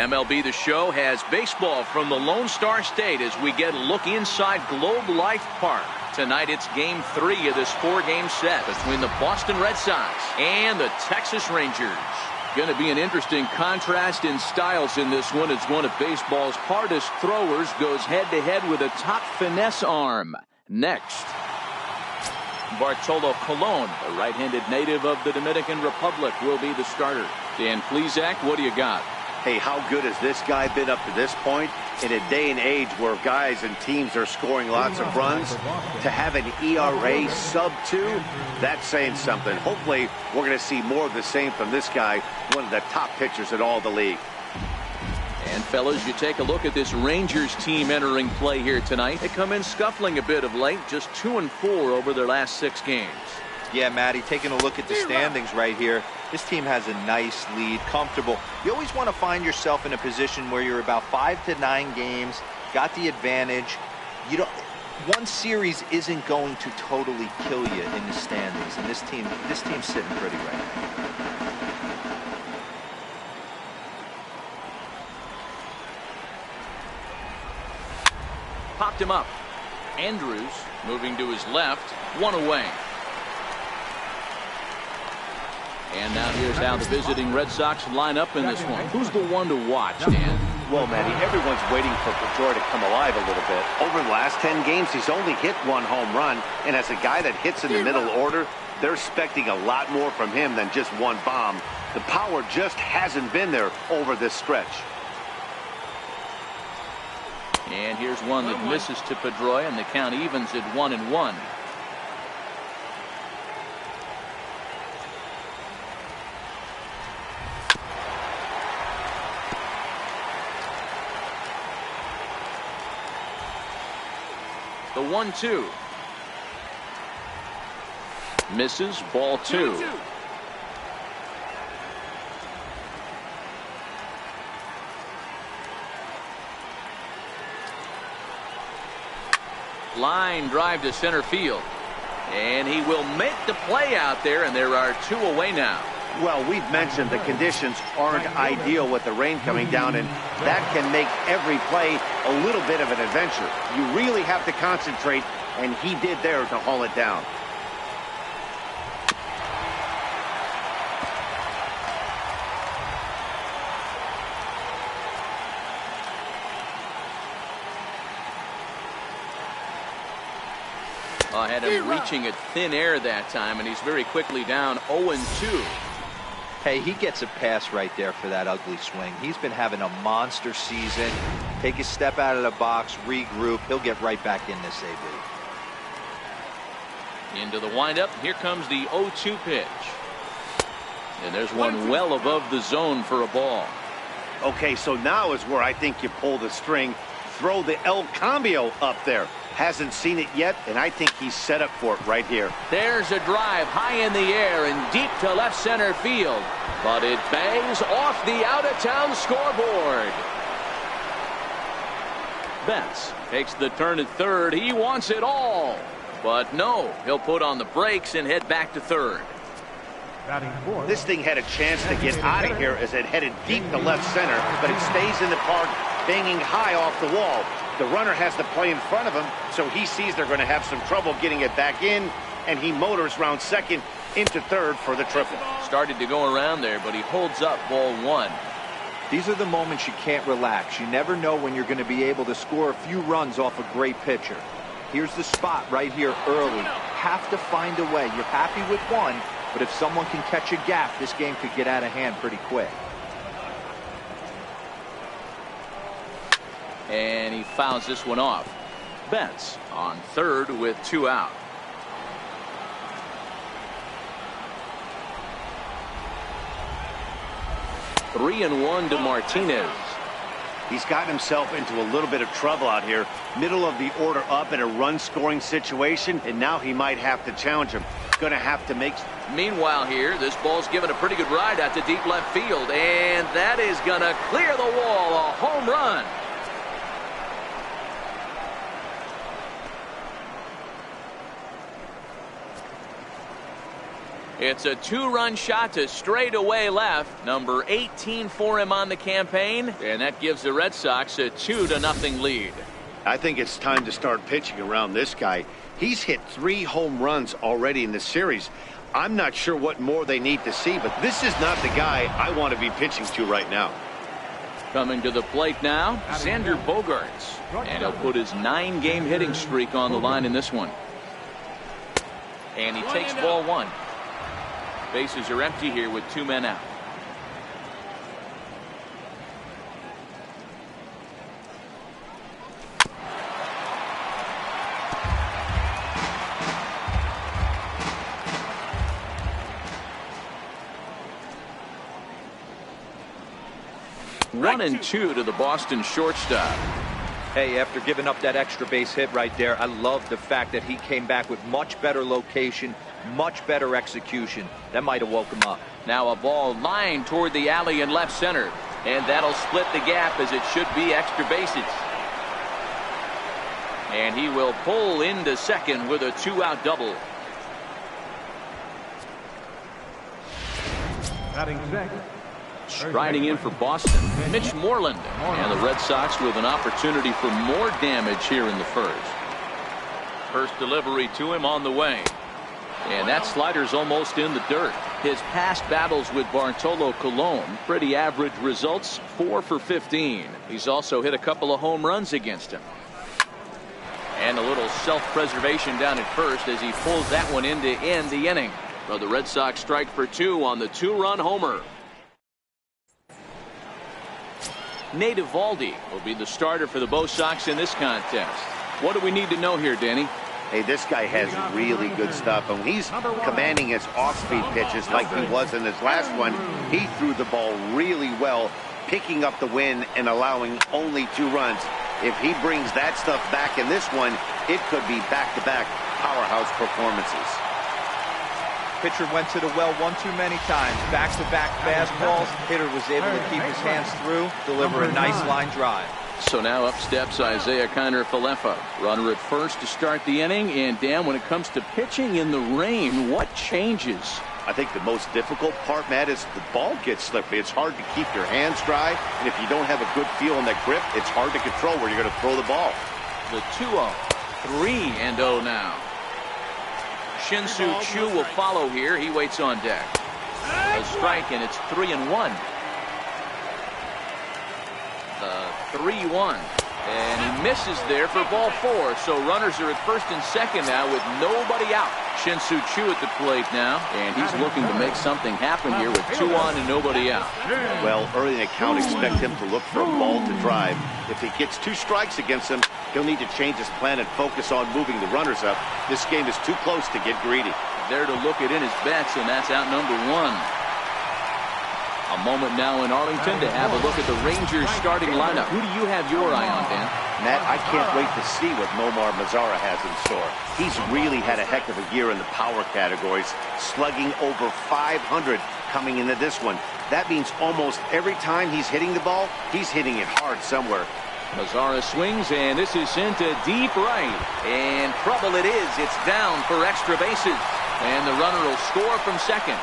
MLB The Show has baseball from the Lone Star State as we get a look inside Globe Life Park. Tonight it's Game 3 of this 4-game set between the Boston Red Sox and the Texas Rangers. Going to be an interesting contrast in styles in this one as one of baseball's hardest throwers goes head-to-head with a top finesse arm. Next, Bartolo Colon, a right-handed native of the Dominican Republic, will be the starter. Dan Plesac, what do you got? Hey, how good has this guy been up to this point? In a day and age where guys and teams are scoring lots of runs, to have an ERA sub-2, that's saying something. Hopefully, we're going to see more of the same from this guy, one of the top pitchers in all the league. And fellas, you take a look at this Rangers team entering play here tonight. They come in scuffling a bit of late, just 2-4 over their last 6 games. Yeah, Matty, taking a look at the standings right here, this team has a nice lead, comfortable. You always want to find yourself in a position where you're about 5 to 9 games, got the advantage. You don't. One series isn't going to totally kill you in the standings, and this team's sitting pretty right now. Popped him up. Andrews moving to his left, 1 away. And now here's how the visiting Red Sox line up in this one. Who's the one to watch, Dan? Well, Matty, everyone's waiting for Pedroia to come alive a little bit. Over the last 10 games, he's only hit 1 home run. And as a guy that hits in the middle order, they're expecting a lot more from him than just 1 bomb. The power just hasn't been there over this stretch. And here's one that misses to Pedroia, and the count evens at 1-1. The 1-2. Misses, ball 2. Line drive to center field. And he will make the play out there, and there are 2 away now. Well, we've mentioned the conditions aren't ideal with the rain coming down, and that can make every play a little bit of an adventure. You really have to concentrate, and he did there to haul it down. Had him reaching at thin air that time, and he's very quickly down 0-2. Hey, he gets a pass right there for that ugly swing. He's been having a monster season. Take a step out of the box, regroup. He'll get right back in this AB. Into the windup. Here comes the 0-2 pitch. And there's one well above the zone for a ball. Okay, so now is where I think you pull the string. Throw the El Cambio up there. Hasn't seen it yet, and I think he's set up for it right here. There's a drive high in the air and deep to left center field. But it bangs off the out-of-town scoreboard. Betts takes the turn at third. He wants it all. But no, he'll put on the brakes and head back to third. This thing had a chance to get out of here as it headed deep to left center, but it stays in the park, banging high off the wall. The runner has to play in front of him, so he sees they're going to have some trouble getting it back in, and he motors round second into third for the triple. Started to go around there, but he holds up ball 1. These are the moments you can't relax. You never know when you're going to be able to score a few runs off a great pitcher. Here's the spot right here early. Have to find a way. You're happy with 1, but if someone can catch a gap, this game could get out of hand pretty quick. And he fouls this one off. Betts on third with 2 out. Three and 1 to Martinez. He's gotten himself into a little bit of trouble out here. Middle of the order up in a run-scoring situation, and now he might have to challenge him. Going to have to make... Meanwhile here, this ball's given a pretty good ride out to deep left field, and that is going to clear the wall. A home run. It's a 2-run shot to straightaway left. Number 18 for him on the campaign. And that gives the Red Sox a 2-0 lead. I think it's time to start pitching around this guy. He's hit 3 home runs already in the series. I'm not sure what more they need to see, but this is not the guy I want to be pitching to right now. Coming to the plate now, Xander Bogaerts. And he'll put his 9-game hitting streak on the line in this one. And he takes ball 1. Bases are empty here with 2 men out. One and 2 to the Boston shortstop. Hey, after giving up that extra base hit right there, I love the fact that he came back with much better location, much better execution. That might have woke him up. Now a ball lined toward the alley in left center. And that'll split the gap as it should be extra bases. And he will pull into second with a 2-out double. Striding in for Boston, Mitch Moreland. And the Red Sox with an opportunity for more damage here in the first. First delivery to him on the way. And that slider's almost in the dirt. His past battles with Bartolo Colon, pretty average results, 4 for 15. He's also hit a couple of home runs against him. And a little self-preservation down at first as he pulls that one in to end the inning. So the Red Sox strike for 2 on the 2-run homer. Nate Eovaldi will be the starter for the Bo Sox in this contest. What do we need to know here, Danny? Hey, this guy has really good stuff, and he's commanding his off-speed pitches like he was in his last one. He threw the ball really well, picking up the win and allowing only 2 runs. If he brings that stuff back in this one, it could be back-to-back powerhouse performances. Pitcher went to the well one too many times. Back-to-back fastballs. Hitter was able to keep his hands through, deliver a nice line drive. So now up steps Isaiah Kiner-Falefa. Runner at first to start the inning. And Dan, when it comes to pitching in the rain, what changes? I think the most difficult part, Matt, is the ball gets slippery. It's hard to keep your hands dry. And if you don't have a good feel in that grip, it's hard to control where you're going to throw the ball. The 2-0. 3-0 now. Shin-Soo Choo will follow here. He waits on deck. A strike, and it's 3-1. The 3-1. And he misses there for ball 4. So runners are at first and second now with nobody out. Shin-Soo Choo at the plate now. And he's looking to make something happen here with 2 on and nobody out. Well, early in the count, expect him to look for a ball to drive. If he gets 2 strikes against him, he'll need to change his plan and focus on moving the runners up. This game is too close to get greedy. There to look it in his bets, and that's out number 1. A moment now in Arlington to have a look at the Rangers starting lineup. Who do you have your eye on, Dan? Matt, I can't wait to see what Nomar Mazara has in store. He's really had a heck of a year in the power categories, slugging over 500 coming into this one. That means almost every time he's hitting the ball, he's hitting it hard somewhere. Mazara swings, and this is sent to deep right. And trouble it is. It's down for extra bases. And the runner will score from second.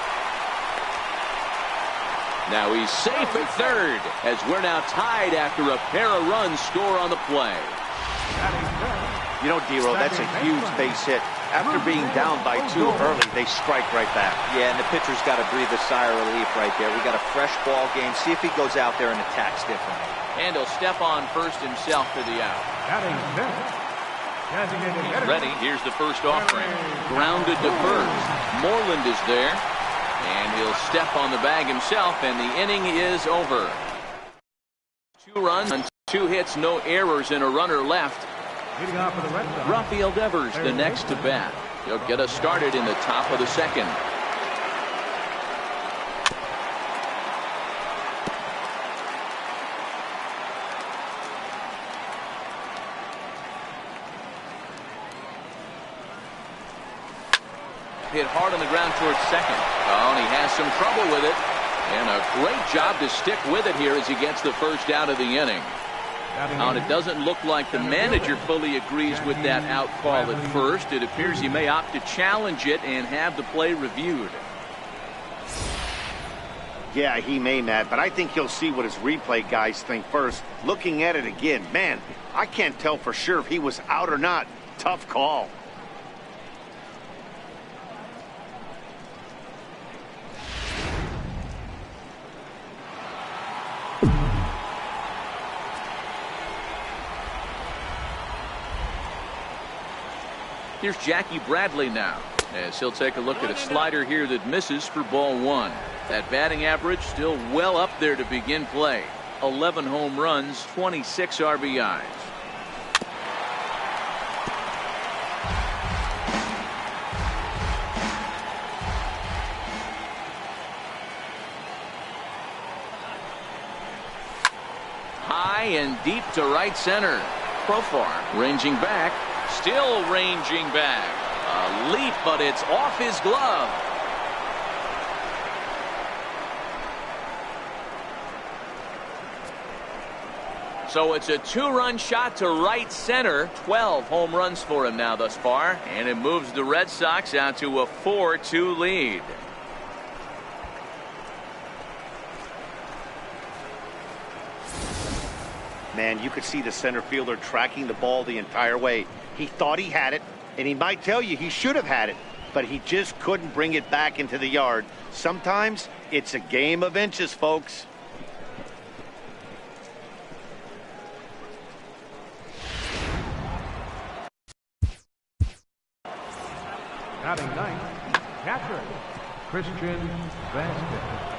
Now he's safe at third as we're now tied after a pair of runs score on the play. You know, D-Row, that's a huge base hit. After being down by 2 early, they strike right back. Yeah, and the pitcher's got to breathe a sigh of relief right there. We got a fresh ball game. See if he goes out there and attacks differently. And he'll step on first himself for the out. He's ready. Here's the first offering. Grounded to first. Moreland is there. And he'll step on the bag himself, and the inning is over. 2 runs on 2 hits, no errors, and a runner left. Rafael Devers, the next to bat. He'll get us started in the top of the second. Hit hard on the ground towards second. Oh, and he has some trouble with it. And a great job to stick with it here as he gets the first out of the inning. Now, and it doesn't look like the manager fully agrees with that out call at first. It appears he may opt to challenge it and have the play reviewed. Yeah, he may, Matt, but I think he'll see what his replay guys think first. Looking at it again, man, I can't tell for sure if he was out or not. Tough call. Here's Jackie Bradley now, as he'll take a look at a slider here that misses for ball one. That batting average still well up there to begin play. 11 home runs, 26 RBIs. High and deep to right center. Ps4 ranging back. Still ranging back. A leap, but it's off his glove. So it's a two-run shot to right center. 12 home runs for him now thus far. And it moves the Red Sox out to a 4-2 lead. Man, you could see the center fielder tracking the ball the entire way. He thought he had it, and he might tell you he should have had it, but he just couldn't bring it back into the yard. Sometimes it's a game of inches, folks. Batting ninth, catcher, Christian Vasquez.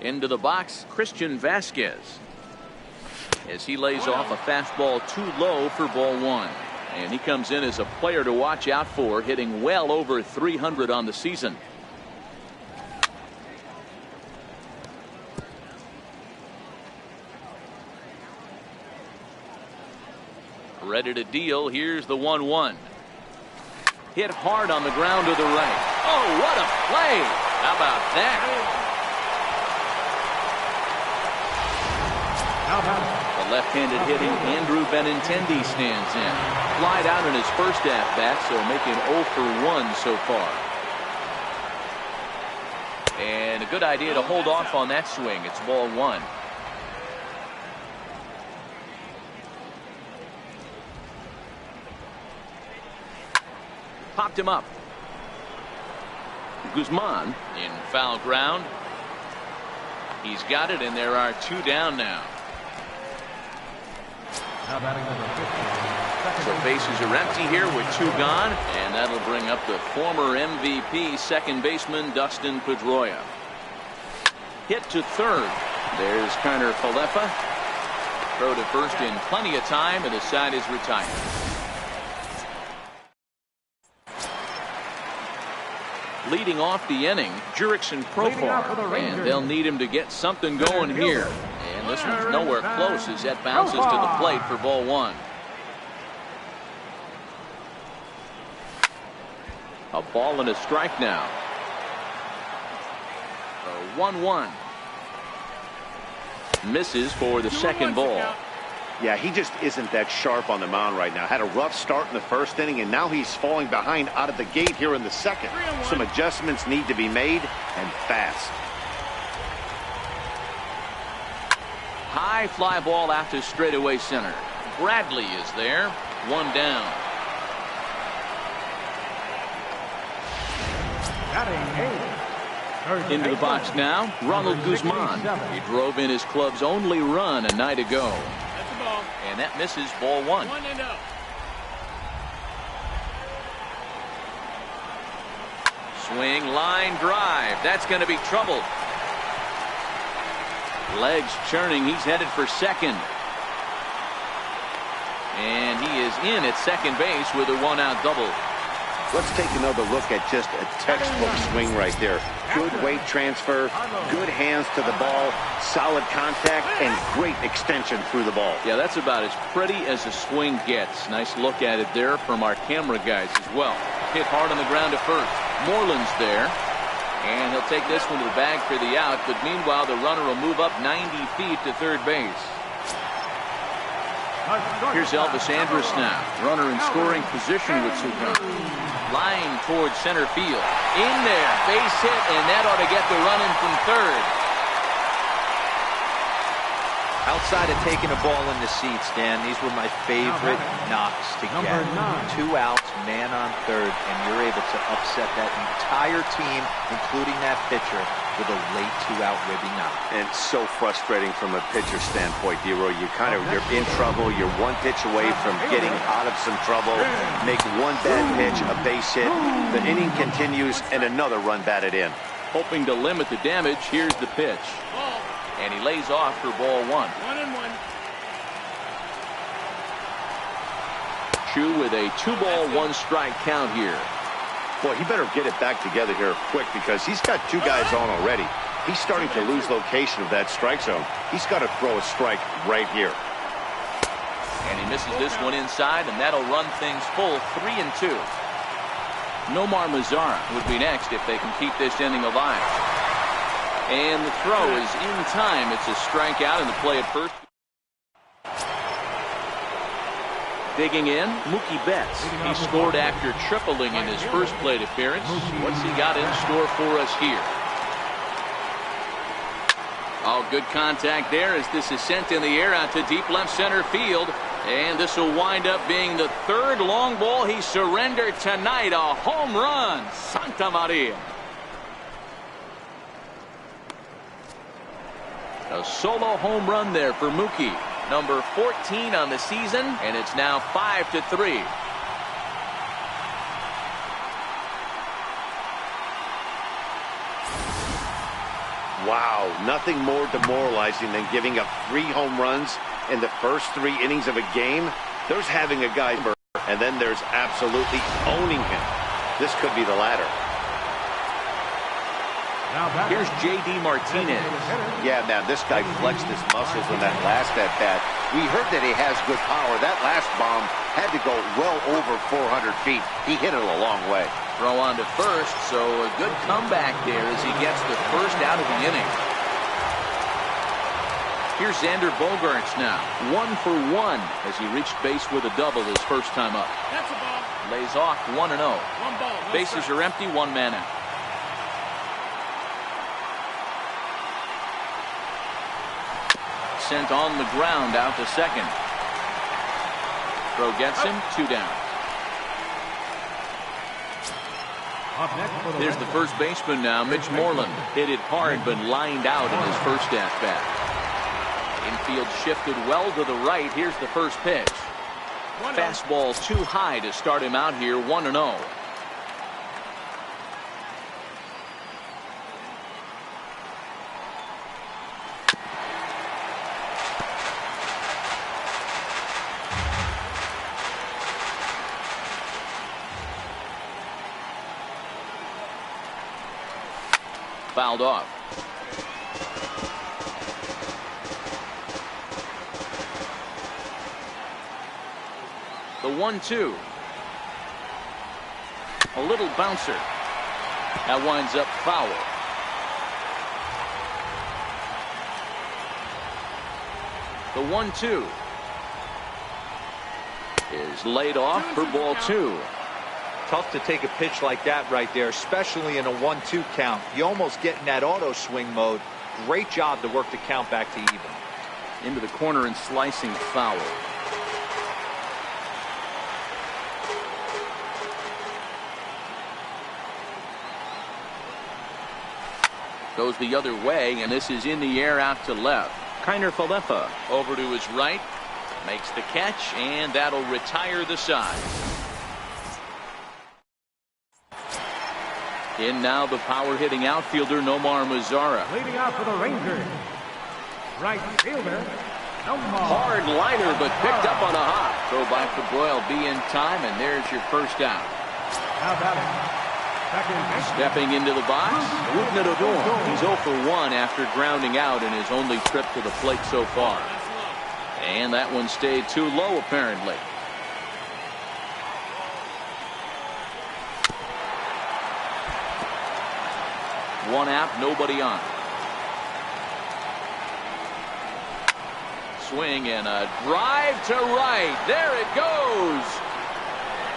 Into the box, Christian Vasquez, as he lays off a fastball too low for ball one. And he comes in as a player to watch out for, hitting well over 300 on the season. Ready to deal. Here's the 1-1. Hit hard on the ground to the right. Oh, what a play! How about that? The left-handed hitting Andrew Benintendi stands in. Flied out in his first at-bat, so making 0 for 1 so far. And a good idea to hold off on that swing. It's ball one. Popped him up. Guzman in foul ground. He's got it, and there are two down now. So bases are empty here with two gone, and that'll bring up the former MVP second baseman Dustin Pedroia. Hit to third. There's Kiner Falefa. Throw to first in plenty of time, and the side is retired. Leading off the inning, Jurickson Ps4, and they'll need him to get something going here. And this one's nowhere close as that bounces to the plate for ball one. A ball and a strike now. A 1-1. Misses for the second ball. Yeah, he just isn't that sharp on the mound right now. Had a rough start in the first inning, and now he's falling behind out of the gate here in the second. Some adjustments need to be made, and fast. High fly ball out to straightaway center. Bradley is there. One down. Into the box now, Ronald Guzman. He drove in his club's only run a night ago. And that misses ball one. 1-0. Swing, line drive. That's going to be trouble. Legs churning. He's headed for second. And he is in at second base with a one-out double. Let's take another look at just a textbook swing right there. Good weight transfer, good hands to the ball, solid contact, and great extension through the ball. Yeah, that's about as pretty as a swing gets. Nice look at it there from our camera guys as well. Hit hard on the ground to first. Moreland's there. And he'll take this one to the bag for the out. But meanwhile, the runner will move up 90 feet to third base. Here's Elvis Andrus now. Runner in scoring position with 2 runs. Line towards center field. In there. Base hit, and that ought to get the run in from third. Outside of taking a ball in the seats, Dan, these were my favorite knocks to get. 2 outs, man on third, and you're able to upset that entire team, including that pitcher, with a late 2-out ribby knock. And so frustrating from a pitcher standpoint, D-Roy. You're in trouble. You're 1 pitch away from getting out of some trouble. Make 1 bad pitch, a base hit. The inning continues, and another run batted in. Hoping to limit the damage, here's the pitch. And he lays off for ball 1. 1-1. Chu with a 2-ball, 1-strike count here. Boy, he better get it back together here quick because he's got 2 guys on already. He's starting to lose location of that strike zone. He's got to throw a strike right here. And he misses this one inside, and that'll run things full 3-2. Nomar Mazara would be next if they can keep this inning alive. And the throw is in time. It's a strikeout in the play at first. Digging in, Mookie Betts. He scored after tripling in his first plate appearance. What's he got in store for us here? Oh, good contact there as this is sent in the air out to deep left center field. And this will wind up being the 3rd long ball he surrendered tonight. A home run. Santa Maria. A solo home run there for Mookie. Number 14 on the season, and it's now 5-3. Wow, nothing more demoralizing than giving up 3 home runs in the first 3 innings of a game. There's having a guy, and then there's absolutely owning him. This could be the latter. Here's J.D. Martinez. Yeah, man, this guy flexed his muscles in that last at-bat. We heard that he has good power. That last bomb had to go well over 400 feet. He hit it a long way. Throw on to first, so a good comeback there as he gets the first out of the inning. Here's Xander Bogaerts now. 1 for 1 as he reached base with a double his first time up. That's a ball. Lays off 1-0. 1 ball. No Bases strike. are empty, 1 man out. Sent on the ground out to second. Throw gets him, 2 down. There's the first baseman now, Mitch Moreland. Hit it hard but lined out in his first at-bat. Infield shifted well to the right. Here's the first pitch. Fastball too high to start him out here, 1-0. Fouled off. The 1-2. A little bouncer. That winds up foul. The 1-2 is laid off for ball 2. Tough to take a pitch like that right there, especially in a 1-2 count. You almost get in that auto swing mode. Great job to work the count back to even. Into the corner and slicing foul. Goes the other way, and this is in the air out to left. Kiner Falefa over to his right. Makes the catch, and that'll retire the side. In now the power-hitting outfielder Nomar Mazara. Leading out for the Rangers, right fielder, Nomar. Hard liner, but picked up on a hop. Throw by Cabral be in time, and there's your first out. Now batting. Stepping into the box, he's 0 for 1 after grounding out in his only trip to the plate so far. And that one stayed too low, apparently. One out, nobody on. Swing and a drive to right. There it goes.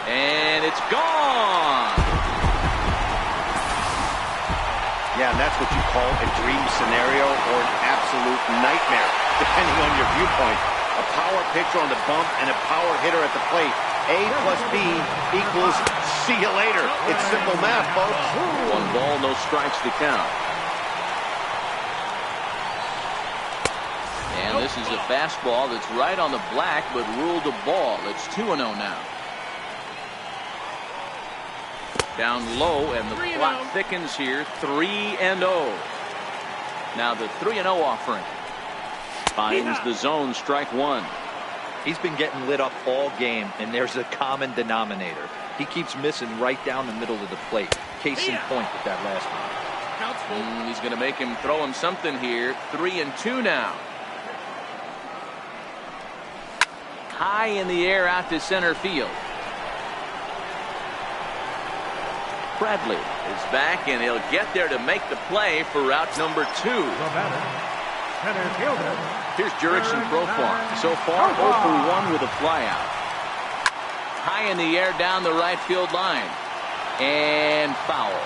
And it's gone. Yeah, and that's what you call a dream scenario or an absolute nightmare, depending on your viewpoint. A power pitcher on the bump and a power hitter at the plate. A plus B equals see you later. It's simple math, folks. 1 ball, no strikes to count. And this is a fastball that's right on the black, but ruled a ball. It's 2-0 now. Down low, and the clock thickens here. 3-0. Now the 3-0 offering. Finds the zone, strike 1. He's been getting lit up all game, and there's a common denominator. He keeps missing right down the middle of the plate. Case in point with that last one. He's going to make him throw him something here. 3-2 now. High in the air out to center field. Bradley is back, and he'll get there to make the play for route number 2. Here's Jurickson Profar. So far, 0 for 1 with a flyout. High in the air down the right field line. And foul.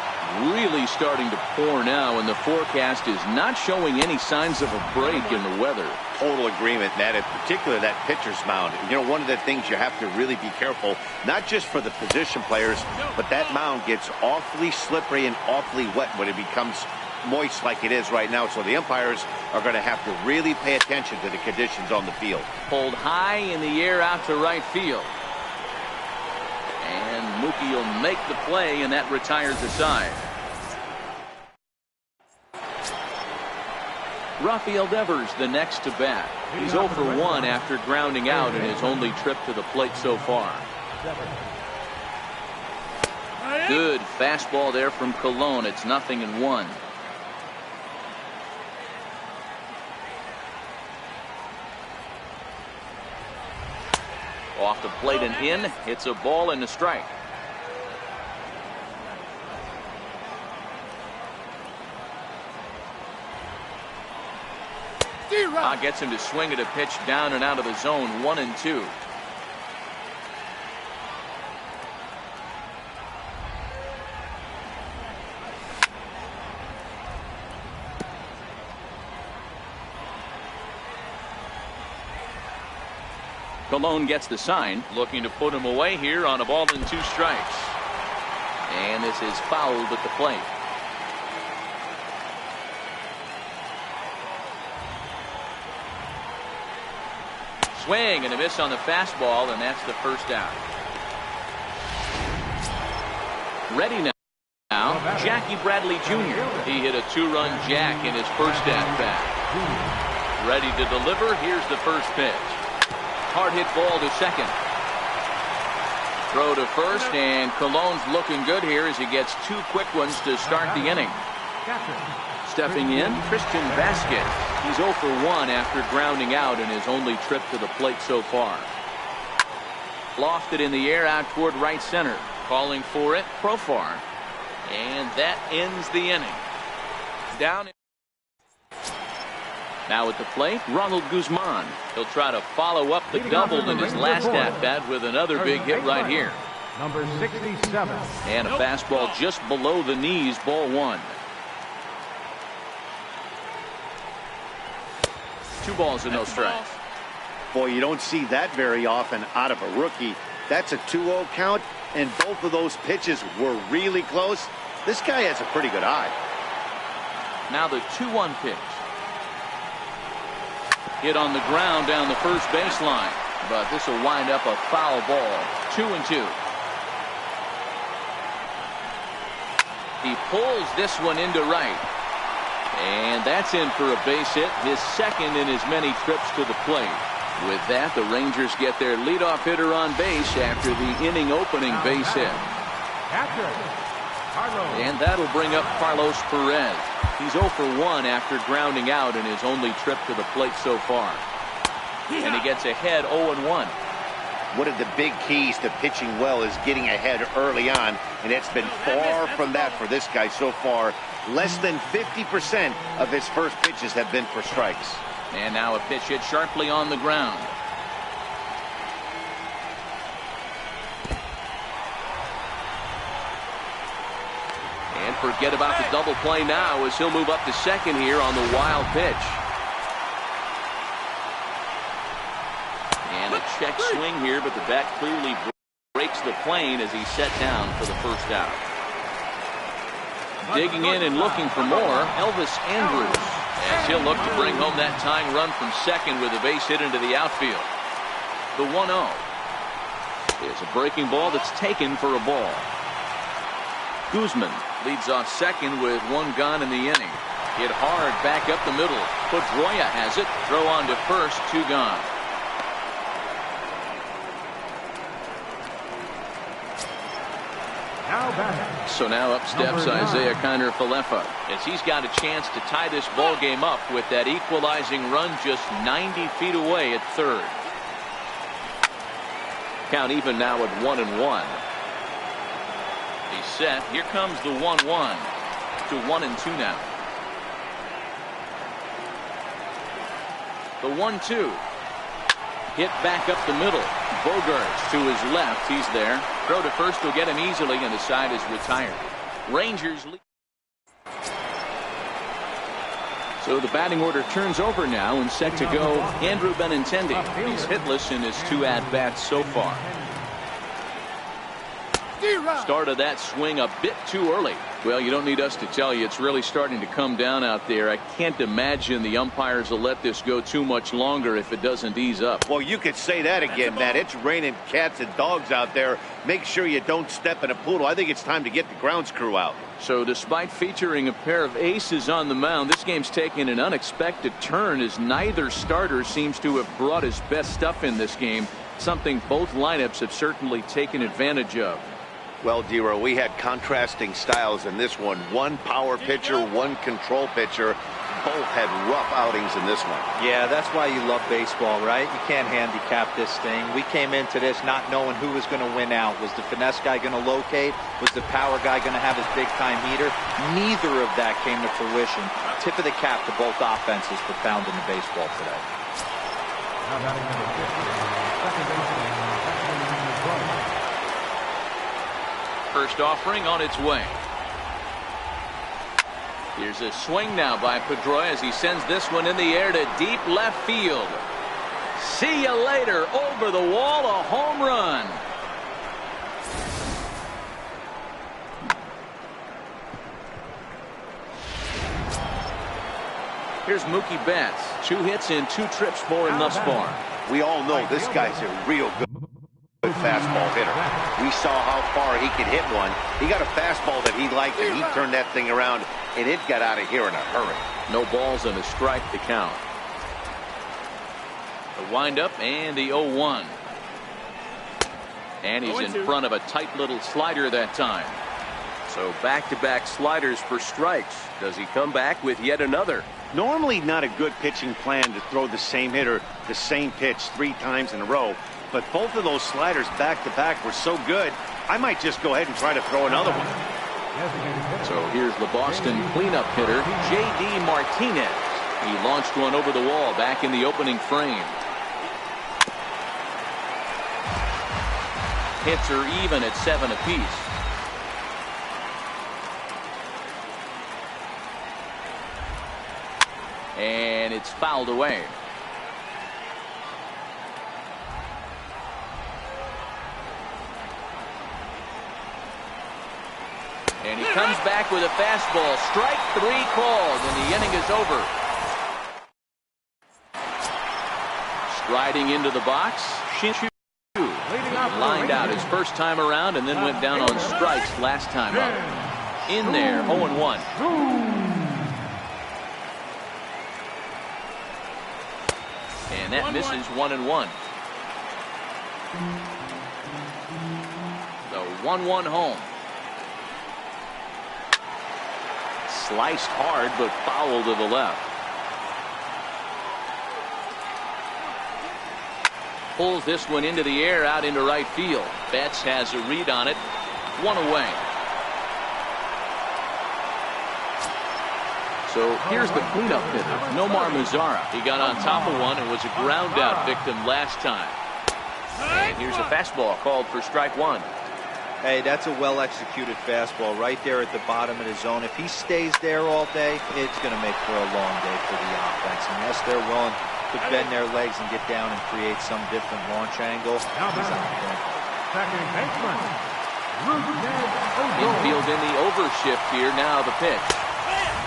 Really starting to pour now, and the forecast is not showing any signs of a break in the weather. Total agreement, Matt. In particular, that pitcher's mound. You know, one of the things you have to really be careful, not just for the position players, but that mound gets awfully slippery and awfully wet when it becomes moist like it is right now. So the umpires are going to have to really pay attention to the conditions on the field. Pulled high in the air out to right field. And Mookie will make the play, and that retires the side. Rafael Devers the next to bat. He's 0 for 1 after grounding out in his only trip to the plate so far. Good fastball there from Colon. It's 0-1. Off the plate and in. It's a ball and a strike. Gets him to swing at a pitch down and out of the zone. 1-2. Colon gets the sign, looking to put him away here on a ball and 2 strikes. And this is fouled at the plate. Swing and a miss on the fastball, and that's the first out. Ready now, Jackie Bradley Jr. He hit a 2-run jack in his first at-bat. Ready to deliver. Here's the first pitch. Hard hit ball to second. Throw to first, and Colon's looking good here as he gets 2 quick ones to start the inning. Stepping in, Christian Vasquez. He's 0 for 1 after grounding out in his only trip to the plate so far. Lofted in the air out toward right center. Calling for it, Profar. And that ends the inning. Down. Now at the plate, Ronald Guzman. He'll try to follow up the double in his last at-bat with another big hit right here. Number 67. And a fastball just below the knees, ball 1. 2 balls and no strikes. Boy, you don't see that very often out of a rookie. That's a 2-0 count, and both of those pitches were really close. This guy has a pretty good eye. Now the 2-1 pitch. Hit on the ground down the first baseline, but this will wind up a foul ball. 2-2. He pulls this one into right. And that's in for a base hit, his second in as many trips to the plate. With that, the Rangers get their leadoff hitter on base after the inning-opening base hit. And that'll bring up Carlos Perez. He's 0 for 1 after grounding out in his only trip to the plate so far. And he gets ahead 0-1. One of the big keys to pitching well is getting ahead early on, and it's been far from that for this guy so far. Less than 50% of his first pitches have been for strikes. And now a pitch hit sharply on the ground. And forget about the double play now as he'll move up to second here on the wild pitch. And a check swing here, but the bat clearly breaks the plane as he's set down for the first out. Digging in and looking for more, Elvis Andrus, as he'll look to bring home that tying run from second with a base hit into the outfield. The 1-0 is a breaking ball that's taken for a ball. Guzman leads off second with 1 gone in the inning. Hit hard back up the middle. Pedroia has it. Throw on to first, 2 gone. So now up steps Isaiah Kiner-Falefa as he's got a chance to tie this ball game up with that equalizing run just 90 feet away at third. Count even now at 1-1. He's set. Here comes the 1-1 to 1-2 now. The 1-2 hit back up the middle. Bogarts to his left. He's there. Throw to first will get him easily, and the side is retired. Rangers lead. So the batting order turns over now and set to go Andrew Benintendi. He's hitless in his 2 at-bats so far. Started that swing a bit too early. Well, you don't need us to tell you it's really starting to come down out there. I can't imagine the umpires will let this go too much longer if it doesn't ease up. Well, you could say that again, Matt. It's raining cats and dogs out there. Make sure you don't step in a poodle. I think it's time to get the grounds crew out. So despite featuring a pair of aces on the mound, this game's taken an unexpected turn as neither starter seems to have brought his best stuff in this game, something both lineups have certainly taken advantage of. Well, Dero, we had contrasting styles in this one. One power pitcher, one control pitcher. Both had rough outings in this one. Yeah, that's why you love baseball, right? You can't handicap this thing. We came into this not knowing who was going to win out. Was the finesse guy going to locate? Was the power guy going to have his big-time heater? Neither of that came to fruition. Tip of the cap to both offenses for pounding the baseball today. First offering on its way. Here's a swing now by Pedroia as he sends this one in the air to deep left field. See you later. Over the wall, a home run. Here's Mookie Betts. 2 hits in 2 trips for him thus far. We all know this guy's a real good fastball hitter. We saw how far he could hit one. He got a fastball that he liked, and he turned that thing around, and it got out of here in a hurry. No balls and a strike to count. The windup and the 0-1. And he's in front of a tight little slider that time. So back-to-back sliders for strikes. Does he come back with yet another? Normally not a good pitching plan to throw the same hitter the same pitch 3 times in a row. But both of those sliders back-to-back were so good, I might just go ahead and try to throw another one. So here's the Boston cleanup hitter, J.D. Martinez. He launched one over the wall back in the opening frame. Hits are even at 7 apiece. And it's fouled away. And he comes back with a fastball. Strike 3 called, and the inning is over. Striding into the box, Shin-Chu. Lined out his first time around and then went down on strikes last time up. In there, 0-1. And that misses 1-1. The 1-1 home. Sliced hard, but foul to the left. Pulls this one into the air out into right field. Betts has a read on it. One away. So here's the cleanup hitter, Nomar Mazara. He got on top of one and was a ground out victim last time. And here's a fastball called for strike one. Hey, that's a well-executed fastball right there at the bottom of the zone. If he stays there all day, it's going to make for a long day for the offense. Unless they're willing to bend their legs and get down and create some different launch angle. Second baseman, Infield in the overshift here. Now the pitch.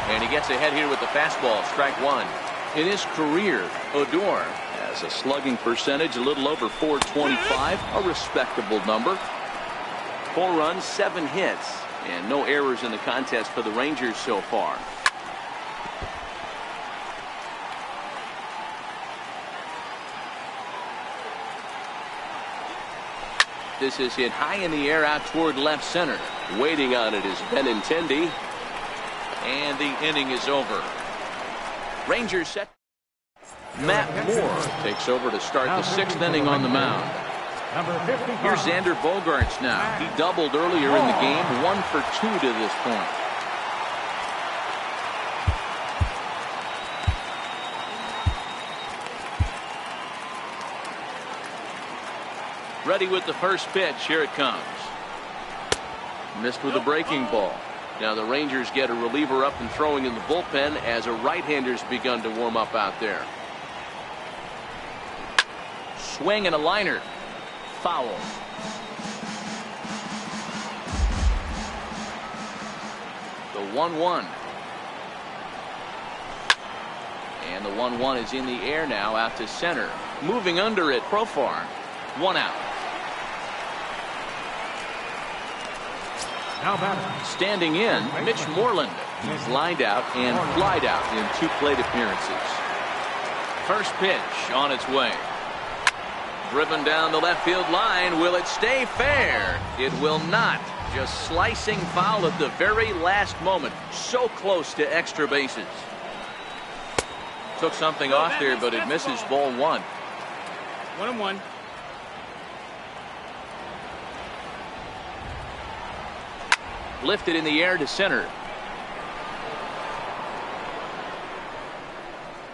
And he gets ahead here with the fastball. Strike one. In his career, Odor has a slugging percentage a little over .425, a respectable number. 4 runs, 7 hits, and no errors in the contest for the Rangers so far. This is hit high in the air out toward left center. Waiting on it is Benintendi. And the inning is over. Rangers set. Matt Moore takes over to start the 6th inning on the mound. Here's Xander Bogaerts now. He doubled earlier in the game, 1 for 2 to this point. Ready with the first pitch. Here it comes. Missed with a breaking ball. Now the Rangers get a reliever up and throwing in the bullpen as a right-hander's begun to warm up out there. Swing and a liner. Foul. The 1-1. And the 1-1 is in the air now out to center. Moving under it, Profar. 1 out. Standing in, Mitch Moreland. He's lined out and flied out in 2 plate appearances. First pitch on its way. Driven down the left field line. Will it stay fair? It will not. Just slicing foul at the very last moment. So close to extra bases. Took something off there, but it misses ball 1. 1-1. Lifted in the air to center.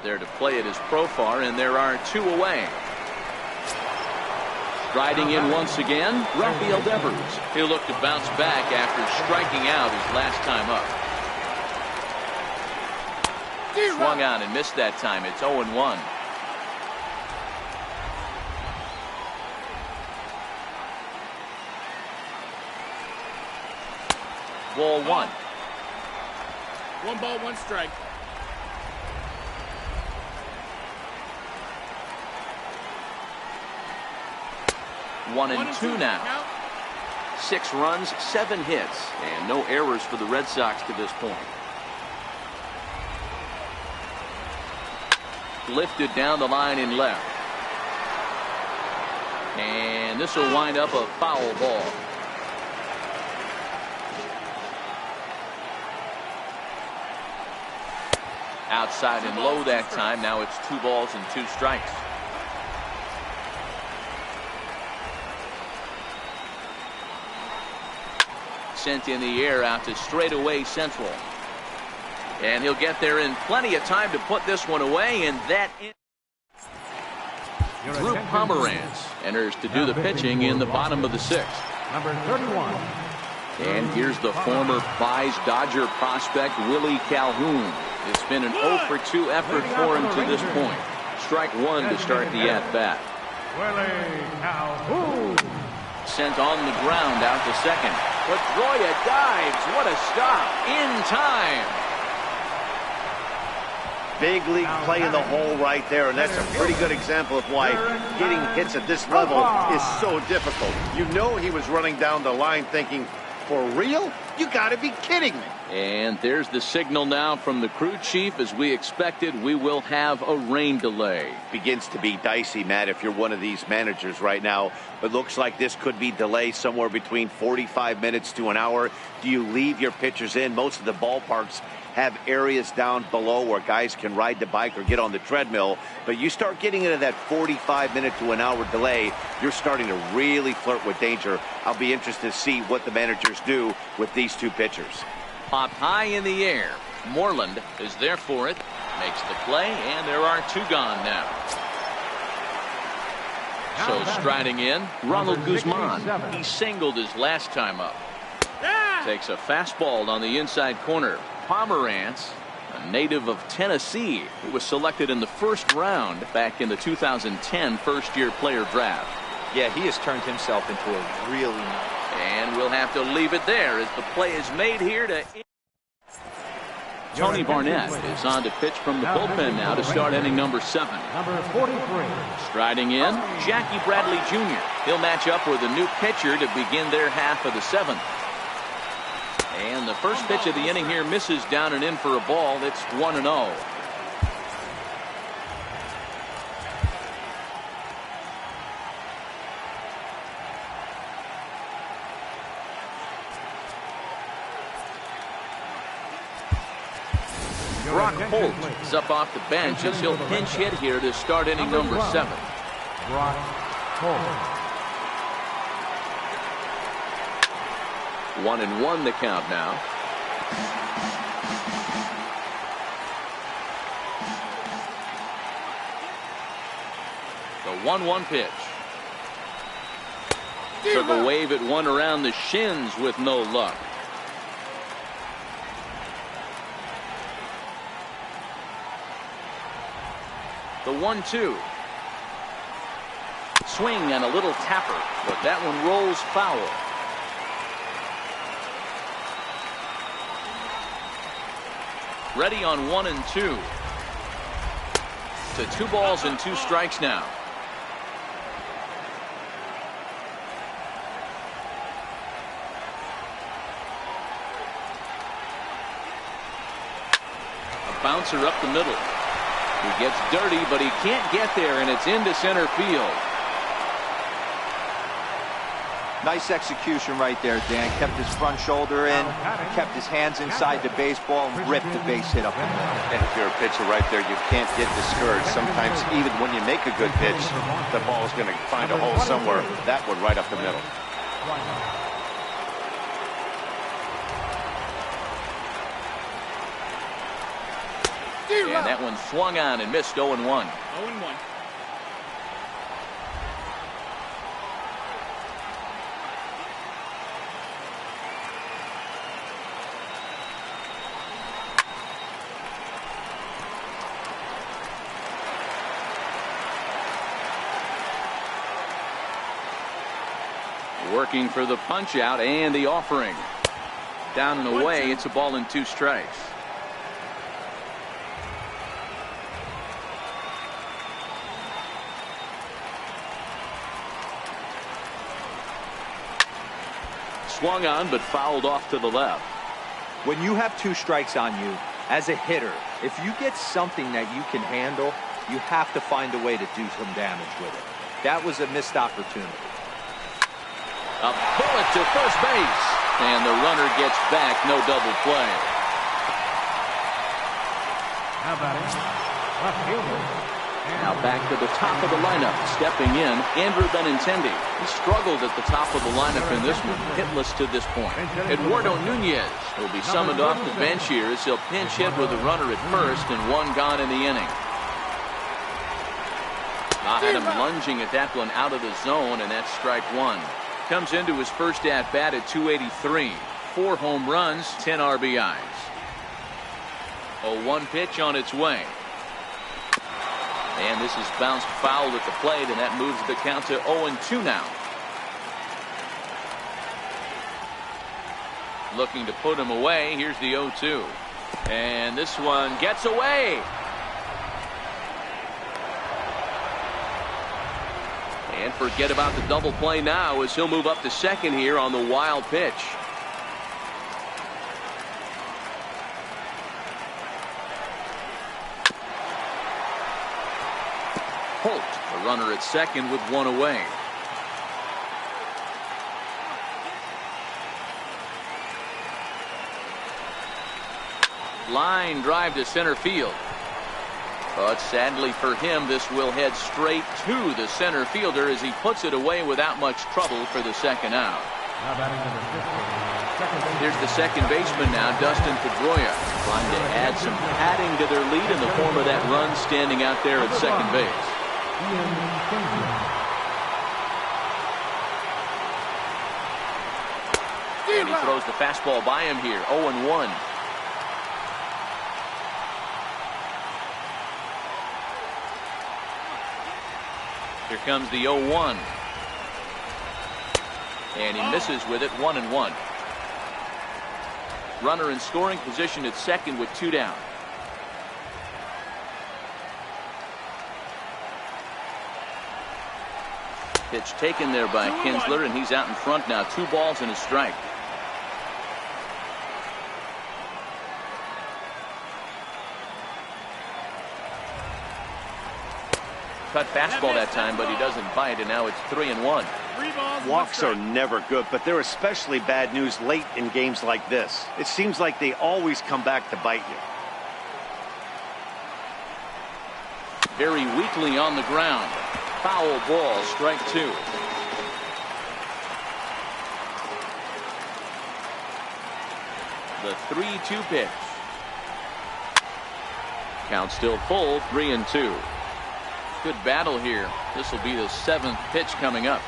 There to play it is Profar, and there are 2 away. Striding in once again, Rafael Devers. He'll look to bounce back after striking out his last time up. Swung on and missed that time. It's 0-1. Ball 1. 1 ball, 1 strike. One and two now. 6 runs, 7 hits, and no errors for the Red Sox to this point. Lifted down the line in left. And this will wind up a foul ball. Outside and low that time. Now it's 2 balls and 2 strikes. Sent in the air out to straightaway central. And he'll get there in plenty of time to put this one away. And that Drew Pomeranz enters to do the pitching in the bottom of the 6th. Number 31. And here's the former Buys Dodger prospect Willie Calhoun. It's been an 0 for 2 effort for him to this point. Strike 1 to start the at-bat. Willie Calhoun. Sent on the ground out to second. Pedroia dives. What a stop. In time. Big league play in the hole right there, and that's a pretty good example of why hitting hits at this level is so difficult. You know he was running down the line thinking, for real? You got to be kidding me. And there's the signal now from the crew chief. As we expected, we will have a rain delay. Begins to be dicey, Matt, if you're one of these managers right now. It looks like this could be delayed somewhere between 45 minutes to an hour. Do you leave your pitchers in? Most of the ballparks have areas down below where guys can ride the bike or get on the treadmill. But you start getting into that 45-minute to an hour delay, you're starting to really flirt with danger. I'll be interested to see what the managers do with these two pitchers. Pop high in the air. Moreland is there for it. Makes the play, and there are two gone now. So striding in, Ronald Guzman. He singled his last time up. Takes a fastball on the inside corner. Pomerantz, a native of Tennessee, who was selected in the first round back in the 2010 first-year player draft. Yeah, he has turned himself into a really... And we'll have to leave it there as the play is made here to... Tony Barnett is on to pitch from the bullpen now to start inning number 7. Number 43. Striding in, Jackie Bradley Jr. He'll match up with a new pitcher to begin their half of the 7th. And the first pitch of the inning here misses down and in for a ball. It's 1-0. Brock Holt is up off the bench as he'll pinch hit here to start inning number 7. Brock Holt. 1-1 the count now. The 1-1 pitch. Took a wave at one around the shins with no luck. The 1-2. Swing and a little tapper, but that one rolls foul. Ready on 1 and 2. To 2 balls and 2 strikes now. A bouncer up the middle. He gets dirty, but he can't get there, and it's into center field. Nice execution right there, Dan. Kept his front shoulder in, kept his hands inside the baseball, and ripped the base hit up the middle. And if you're a pitcher right there, you can't get discouraged. Sometimes even when you make a good pitch, the ball is going to find a hole somewhere. That one right up the middle. And that one swung on and missed 0-1. 0-1. Working for the punch out and the offering. Down and away, it's a ball and 2 strikes. Swung on but fouled off to the left. When you have 2 strikes on you, as a hitter, if you get something that you can handle, you have to find a way to do some damage with it. That was a missed opportunity. A bullet to first base. And the runner gets back. No double play. How about it? Left fielder. Now back to the top of the lineup. Stepping in, Andrew Benintendi. He struggled at the top of the lineup in this one. Hitless to this point. Eduardo Nunez will be summoned off the bench here as he'll pinch hit with a runner at first and 1 gone in the inning. Had him lunging at that one out of the zone, and that's strike 1. Comes into his first at-bat at 283. 4 home runs, 10 RBIs. A 1 pitch on its way. And this is bounced foul at the plate, and that moves the count to 0-2 now. Looking to put him away. Here's the 0-2. And this one gets away. And forget about the double play now as he'll move up to second here on the wild pitch. Holt, a runner at second with 1 away. Line drive to center field. But sadly for him, this will head straight to the center fielder as he puts it away without much trouble for the second out. Here's the second baseman now, Dustin Pedroia, trying to add some padding to their lead in the form of that run standing out there at second base. And he throws the fastball by him here, 0-1. Here comes the 0-1. And he misses with it, 1-1. Runner in scoring position at second with 2 down. Pitch taken there by Kinsler, and he's out in front now. 2 balls and a strike. Cut fastball that time, but he doesn't bite, and now it's 3-1. Walks are never good, but they're especially bad news late in games like this. It seems like they always come back to bite you. Very weakly on the ground. Foul ball, strike 2. The 3-2 pitch. Count still full, 3-2. Good battle here. This will be the 7th pitch coming up.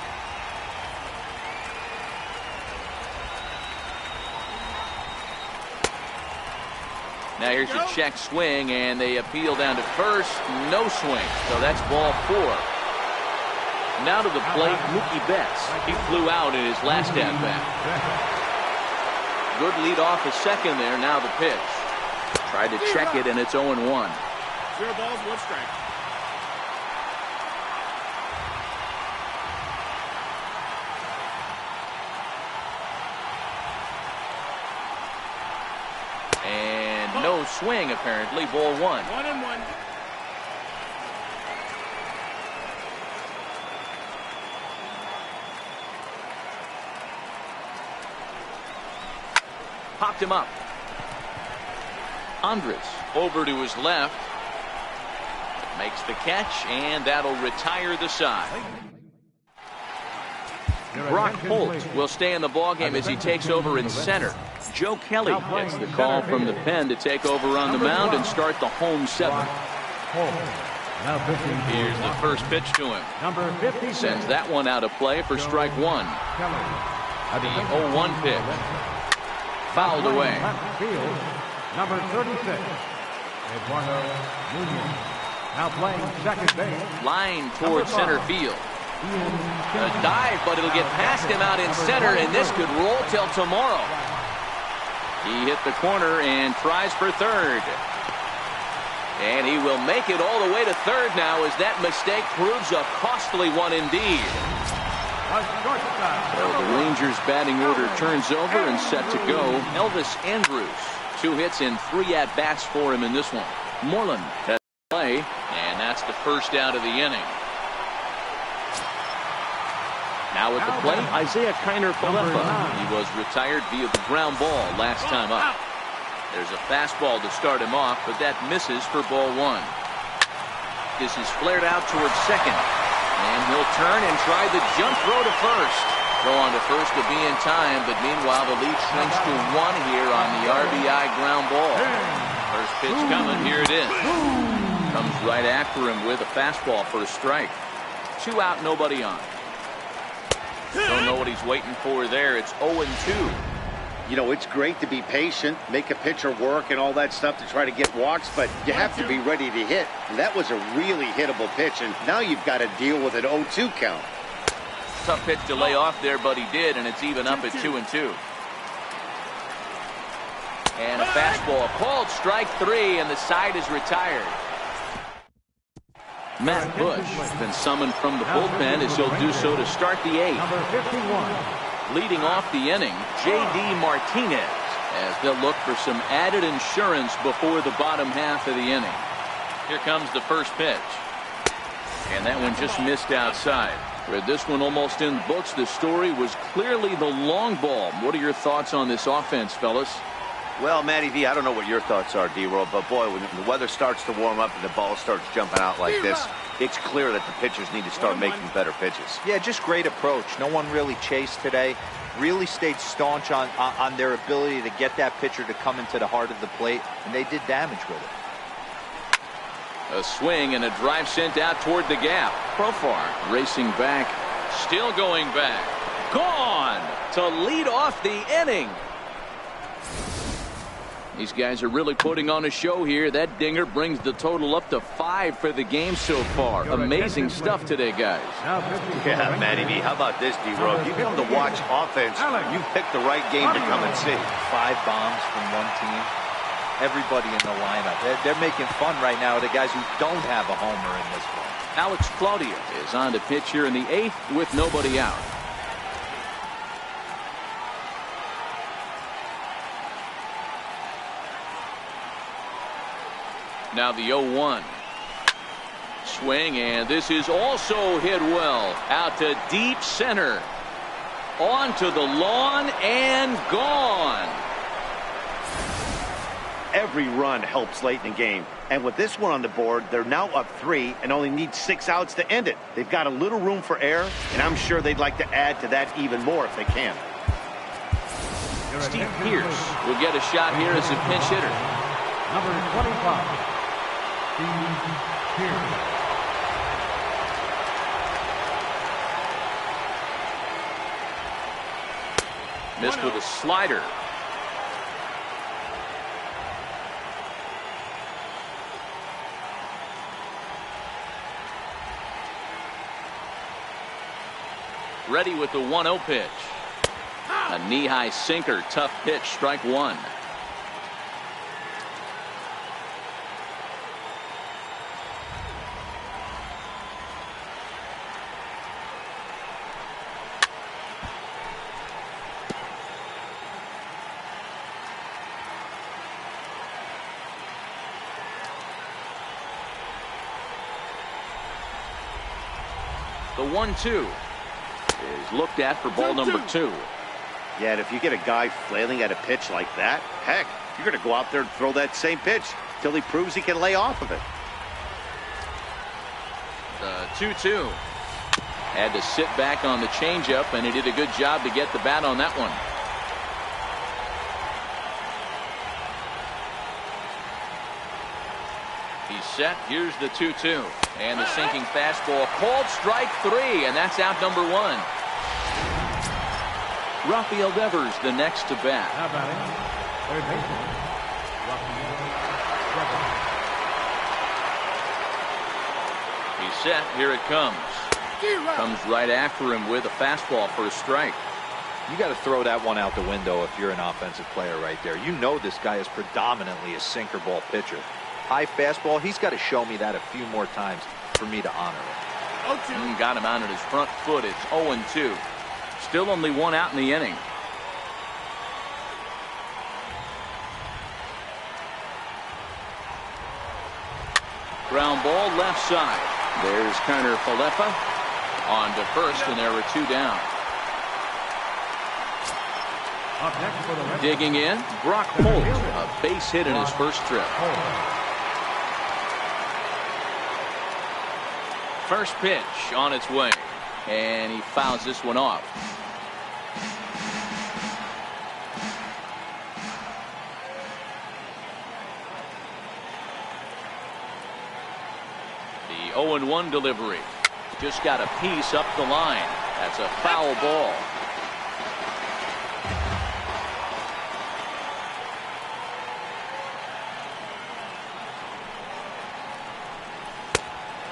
Now here's a check swing, and they appeal down to first. No swing, so that's ball 4. Now to the plate, Mookie Betts. He flew out in his last at-bat. Good lead off a second there. Now the pitch. Tried to check it, and it's 0-1. 0 balls, 1 strike. And no swing, apparently. Ball 1. 1-1. Popped him up. Andres over to his left. Makes the catch, and that'll retire the side. Brock Holt will stay in the ballgame as he takes over in center. Joe Kelly gets the call from the pen to take over on the mound and start the home 7th. Here's the first pitch to him. Sends that one out of play for strike 1. The 0-1 pitch. Fouled away. Number 36, Eduardo Nunez. Now playing second base. Line towards center field. A dive, but it'll get past him out in center, and this could roll till tomorrow. He hit the corner and tries for third. And he will make it all the way to third now as that mistake proves a costly one indeed. So the Rangers batting order turns over and set to go. Elvis Andrus, 2 hits and 3 at-bats for him in this one. Moreland has play, and that's the first out of the inning. Now at the plate, Isaiah Kiner-Falefa. He was retired via the ground ball last time up. There's a fastball to start him off, but that misses for ball 1. This is flared out towards second. And he'll turn and try the jump throw to first. Throw on to first to be in time, but meanwhile the lead shrinks to 1 here on the RBI ground ball. First pitch coming, here it is. Comes right after him with a fastball for a strike. 2 out, nobody on. Don't know what he's waiting for there. It's 0-2. You know, it's great to be patient, make a pitcher work and all that stuff to try to get walks, but you have to be ready to hit. And that was a really hittable pitch, and now you've got to deal with an 0-2 count. Tough pitch to lay off there, but he did, and it's even up at 2-2. And a fastball called strike 3, and the side is retired. Matt Bush has been summoned from the bullpen as he'll do so to start the 8th. Number 51. Leading off the inning, J.D. Martinez, as they'll look for some added insurance before the bottom half of the inning. Here comes the first pitch. And that one just missed outside. Read this one almost in the books. The story was clearly the long ball. What are your thoughts on this offense, fellas? Well, Matty V, I don't know what your thoughts are, D-Roll, but boy, when the weather starts to warm up and the ball starts jumping out like this, it's clear that the pitchers need to start making better pitches. Yeah, just great approach. No one really chased today. Really stayed staunch on their ability to get that pitcher to come into the heart of the plate, and they did damage with it. A swing and a drive sent out toward the gap. Ps4 racing back, still going back. Gone to lead off the inning. These guys are really putting on a show here. That dinger brings the total up to 5 for the game so far. Amazing stuff today, guys. Yeah, Matty V, how about this, D-Roll? If you come to watch offense, you picked the right game to come and see. 5 bombs from one team. Everybody in the lineup. They're making fun right now of the guys who don't have a homer in this one. Alex Claudia is on to pitch here in the 8th with nobody out. Now the 0-1. Swing, and this is also hit well. Out to deep center. On to the lawn and gone. Every run helps late in the game. And with this one on the board, they're now up 3 and only need 6 outs to end it. They've got a little room for error, and I'm sure they'd like to add to that even more if they can. Steve Pierce will get a shot here as a pinch hitter. Number 25. Missed with a slider. Ready with the 1-0 pitch. A knee-high sinker, tough pitch, strike 1. The 1-2 is looked at for ball number 2. Yeah, and if you get a guy flailing at a pitch like that, heck, you're going to go out there and throw that same pitch till he proves he can lay off of it. The 2-2 had to sit back on the changeup, and he did a good job to get the bat on that one. He's set. Here's the 2-2. And the sinking fastball called strike 3, and that's out number 1. Rafael Devers the next to bat. Now batting, third baseman, Rafael Devers. He's set. Here it comes. Comes right after him with a fastball for a strike. You got to throw that one out the window if you're an offensive player right there. You know this guy is predominantly a sinker ball pitcher. High fastball, he's got to show me that a few more times for me to honor it. Got him out at his front foot. It's 0-2. Still only 1 out in the inning. Ground ball left side. There's Connor Falefa on to first, and there are 2 down. Up next for the Red Digging in, Brock Holt, a base hit in his first trip. First pitch on its way, and he fouls this one off. The 0-1 delivery. Just got a piece up the line. That's a foul ball.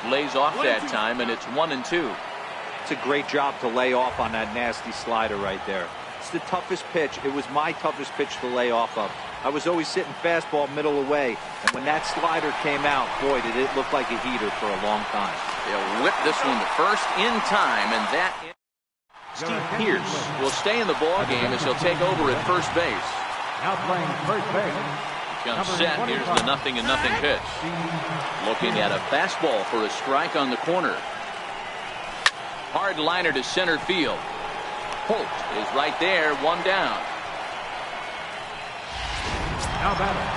Lays off that time, and it's 1-2. It's a great job to lay off on that nasty slider right there. It's the toughest pitch. It was my toughest pitch to lay off of. I was always sitting fastball middle away, and when that slider came out, boy, did it look like a heater for a long time. They'll whip this one to first in time, and that Steve Pierce will stay in the ball game as he'll take over at first base. Now playing first base. Comes set. Here's the 0-0 pitch. Looking at a fastball for a strike on the corner. Hard liner to center field. Holt is right there, 1 down. Now batting.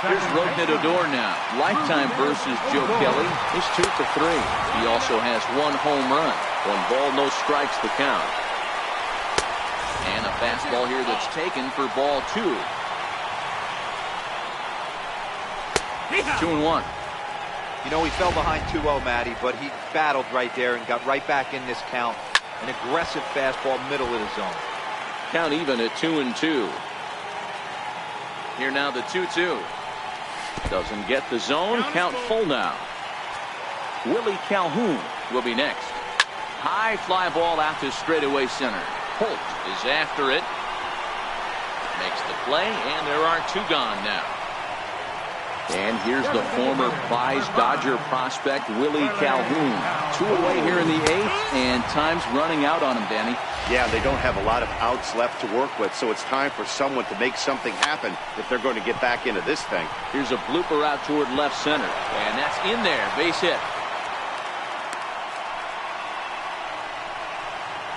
Here's Rougned Odor now. Lifetime versus Joe Kelly. He's 2 for 3. He also has 1 home run. 1 ball, no strikes the count. And a fastball here that's taken for ball 2. 2-1. You know, he fell behind 2-0, Matty, but he battled right there and got right back in this count. An aggressive fastball, middle of the zone. Count even at 2-2. Here now the 2-2. Doesn't get the zone. Count full now. Willie Calhoun will be next. High fly ball out to straightaway center. Holt is after it. Makes the play, and there are 2 gone now. And here's the former Pies Dodger prospect, Willie Calhoun. 2 away here in the 8th, and time's running out on him, Danny. Yeah, they don't have a lot of outs left to work with, so it's time for someone to make something happen if they're going to get back into this thing. Here's a blooper out toward left center, and that's in there. Base hit.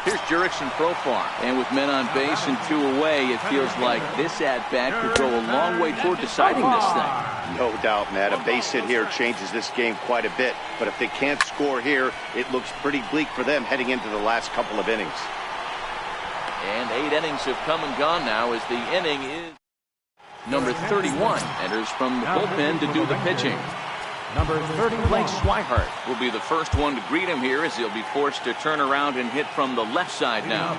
Here's Jurickson Profar, and with men on base and 2 away, it feels like this at-bat could go a long way toward deciding this thing. No doubt, Matt. A base hit here changes this game quite a bit, but if they can't score here, it looks pretty bleak for them heading into the last couple of innings. And 8 innings have come and gone now as the inning is. Number 31 enters from the bullpen to do the pitching. Number 31. Blake Swihart will be the first one to greet him here as he'll be forced to turn around and hit from the left side now.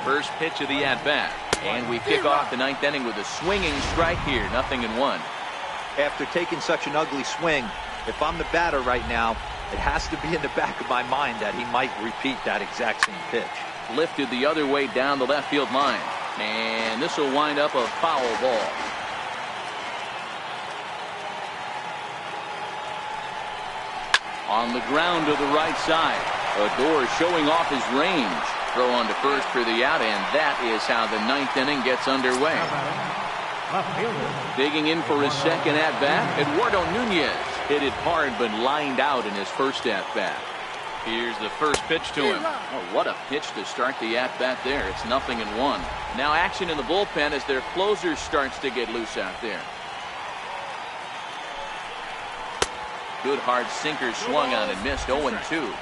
First pitch of the at-bat. And we kick off the 9th inning with a swinging strike here. 0-1. After taking such an ugly swing, if I'm the batter right now, it has to be in the back of my mind that he might repeat that exact same pitch. Lifted the other way down the left field line. And this will wind up a foul ball. On the ground to the right side. Odor showing off his range. Throw on to first for the out, and that is how the 9th inning gets underway. Digging in for his second at-bat, Eduardo Nunez hit it hard but lined out in his first at-bat. Here's the first pitch to him. Oh, what a pitch to start the at-bat there. It's 0-1. Now action in the bullpen as their closer starts to get loose out there. Good hard sinker swung on and missed. 0-2.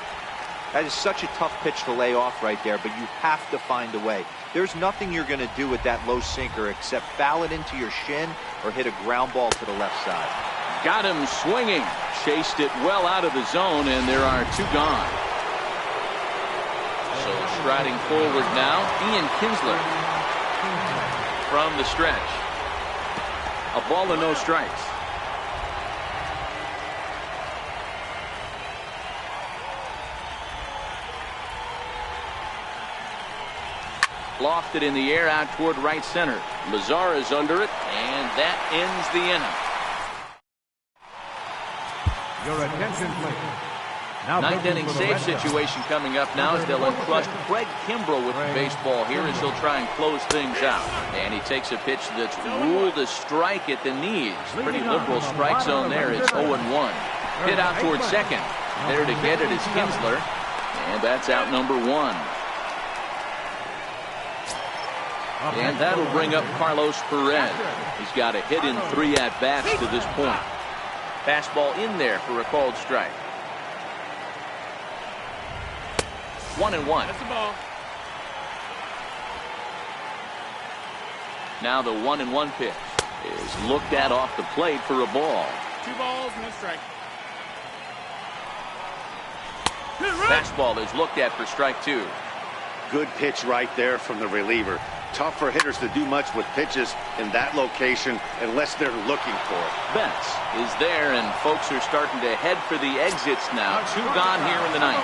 That is such a tough pitch to lay off right there, but you have to find a way. There's nothing you're going to do with that low sinker except foul it into your shin or hit a ground ball to the left side. Got him swinging. Chased it well out of the zone, and there are 2 gone. So striding forward now, Ian Kinsler from the stretch. A ball and no strikes. Lofted in the air out toward right center. Lazar is under it, and that ends the inning. Your attention, please. Now 9th inning save situation coming up now as they'll entrust Craig Kimbrell with the baseball here as he'll try and close things out. And he takes a pitch that's ruled a strike at the knees. Pretty liberal strike zone there. It's 0-1. Hit out toward second. There to get it is Kinsler. And that's out number 1. And that'll bring up Carlos Perez. He's got a hit in 3 at-bats to this point. Fastball in there for a called strike. 1-1. That's the ball. Now the 1-1 pitch is looked at off the plate for a ball. 2 balls, no strike. Fastball is looked at for strike 2. Good pitch right there from the reliever. Tough for hitters to do much with pitches in that location unless they're looking for it. Betts is there, and folks are starting to head for the exits now. 2 gone here in the 9th.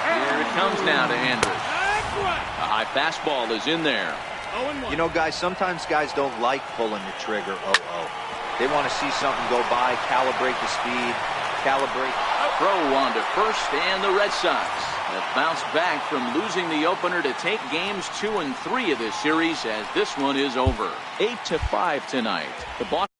Here it comes now to Andrus. A high fastball is in there. 0-1. You know, guys, sometimes guys don't like pulling the trigger. They want to see something go by, calibrate the speed, calibrate. Throw on to first, and the Red Sox have bounced back from losing the opener to take games 2 and 3 of this series as this one is over. 8-5 tonight. The Boston